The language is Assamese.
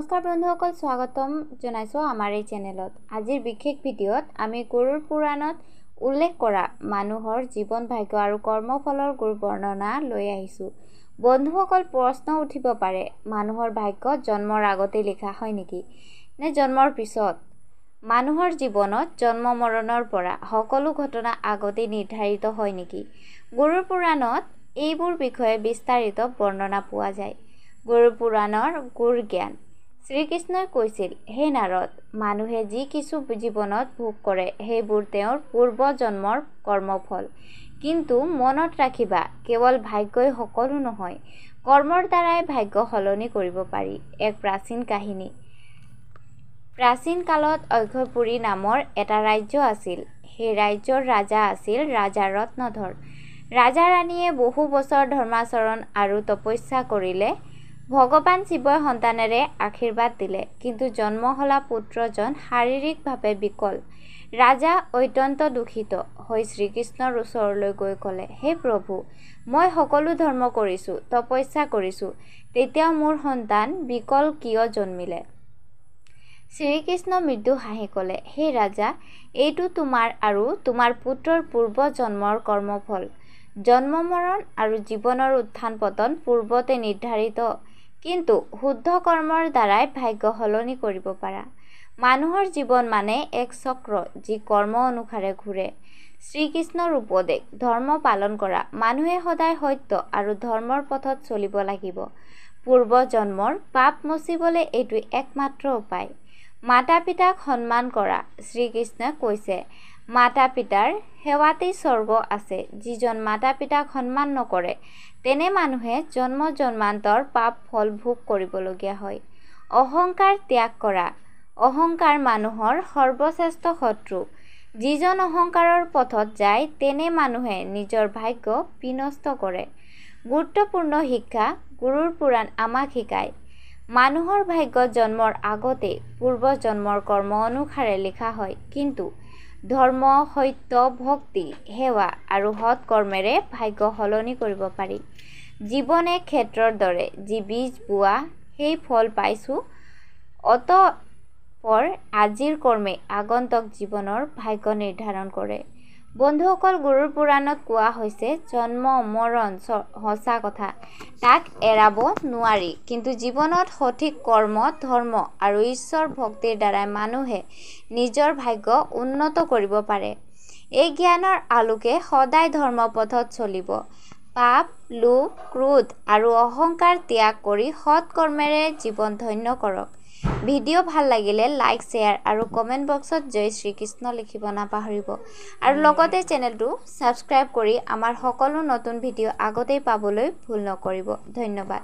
নমস্কাৰ বন্ধুসকল, স্বাগতম জনাইছো আমাৰ এই চেনেলত। আজিৰ বিশেষ ভিডিঅ'ত আমি গৰুড় পুৰাণত উল্লেখ কৰা মানুহৰ জীৱন ভাগ্য আৰু কৰ্মফলৰ গুৰ বৰ্ণনা লৈ আহিছো। বন্ধুসকল, প্ৰশ্ন উঠিব পাৰে, মানুহৰ ভাগ্য জন্মৰ আগতে লিখা হয় নেকি নে জন্মৰ পিছত? মানুহৰ জীৱনত জন্ম মৰণৰ পৰা সকলো ঘটনা আগতে নিৰ্ধাৰিত হয় নেকি? গৰুড় পুৰাণত এইবোৰ বিষয়ে বিস্তাৰিত বৰ্ণনা পোৱা যায়। গৰুড় পুৰাণৰ গুৰ জ্ঞান। শ্ৰীকৃষ্ণই কৈছিল, হে নাৰদ, মানুহে যি কিছু জীৱনত ভোগ কৰে সেইবোৰ তেওঁৰ পূৰ্ব জন্মৰ কৰ্মফল। কিন্তু মনত ৰাখিবা, কেৱল ভাগ্যই সকলো নহয়, কৰ্মৰ দ্বাৰাই ভাগ্য সলনি কৰিব পাৰি। এক প্ৰাচীন কাহিনী। প্ৰাচীন কালত অক্ষয়পুৰী নামৰ এটা ৰাজ্য আছিল। সেই ৰাজ্যৰ ৰাজা আছিল ৰাজা ৰত্নধৰ। ৰাজা ৰাণীয়ে বহু বছৰ ধৰ্মাচৰণ আৰু তপস্যা কৰিলে। ভগৱান শিৱই সন্তানেৰে আশীৰ্বাদ দিলে, কিন্তু জন্ম হলা পুত্ৰজন শাৰীৰিকভাৱে বিকল। ৰাজা অত্যন্ত দুখিত হৈ শ্ৰীকৃষ্ণৰ ওচৰলৈ গৈ ক'লে, হে প্ৰভু, মই সকলো ধৰ্ম কৰিছো, তপস্যা কৰিছো, তেতিয়াও মোৰ সন্তান বিকল কিয় জন্মিলে? শ্ৰীকৃষ্ণ মৃদু হাঁহি ক'লে, হে ৰাজা, এইটো তোমাৰ আৰু তোমাৰ পুত্ৰৰ পূৰ্ব জন্মৰ কৰ্মফল। জন্ম মৰণ আৰু জীৱনৰ উত্থান পতন পূৰ্বতে নিৰ্ধাৰিত, কিন্তু শুদ্ধ কৰ্মৰ দ্বাৰাই ভাগ্য সলনি কৰিব পাৰা। মানুহৰ জীৱন মানে এক চক্ৰ, যি কৰ্ম অনুসাৰে ঘূৰে। শ্ৰীকৃষ্ণৰ উপদেশ, ধৰ্ম পালন কৰা। মানুহে সদায় সত্য আৰু ধৰ্মৰ পথত চলিব লাগিব। পূৰ্ব জন্মৰ পাপ মচিবলৈ এইটো একমাত্ৰ উপায়। মাতা পিতাক সন্মান কৰা। শ্ৰীকৃষ্ণই কৈছে, মাতা পিতাৰ সেৱাতেই স্বৰ্গ আছে। যিজন মাতা পিতাক সন্মান নকৰে, তেনে মানুহে জন্ম জন্মান্তৰ পাপ ফল ভোগ কৰিবলগীয়া হয়। অহংকাৰ ত্যাগ কৰা। অহংকাৰ মানুহৰ সৰ্বশ্ৰেষ্ঠ শত্ৰু। যিজন অহংকাৰৰ পথত যায়, তেনে মানুহে নিজৰ ভাগ্য বিনষ্ট কৰে। গুৰুত্বপূৰ্ণ শিক্ষা গৰুড় পুৰাণ আমাক শিকায়, মানুহৰ ভাগ্য জন্মৰ আগতে পূৰ্ব জন্মৰ কৰ্ম অনুসাৰে লিখা হয়, কিন্তু ধৰ্ম, সত্য, ভক্তি, সেৱা আৰু সৎ কৰ্মেৰে ভাগ্য সলনি কৰিব পাৰি। জীৱন এক ক্ষেত্ৰৰ দৰে, যি বীজ বোৱা সেই ফল পাইছো। অতঃপৰ আজিৰ কৰ্মে আগন্তুক জীৱনৰ ভাগ্য নিৰ্ধাৰণ কৰে। বন্ধুসকল, গৰুড় পুৰাণত কোৱা হৈছে, জন্ম মৰণ সঁচা কথা, তাক এৰাব নোৱাৰি, কিন্তু জীৱনত সঠিক কৰ্ম, ধৰ্ম আৰু ঈশ্বৰ ভক্তিৰ দ্বাৰাই মানুহে নিজৰ ভাগ্য উন্নত কৰিব পাৰে। এই জ্ঞানৰ আলোকে সদায় ধৰ্ম পথত চলিব। পাপ, লোভ, ক্ৰোধ আৰু অহংকাৰ ত্যাগ কৰি সৎ কৰ্মেৰে জীৱন ধন্য কৰক। ভিডিঅ' ভাল লাগিলে লাইক, শ্বেয়াৰ আৰু কমেণ্ট বক্সত জয় শ্ৰীকৃষ্ণ লিখিব নাপাহৰিব। আৰু লগতে চেনেলটো ছাবস্ক্ৰাইব কৰি আমাৰ সকলো নতুন ভিডিঅ' আগতেই পাবলৈ ভুল নকৰিব। ধন্যবাদ।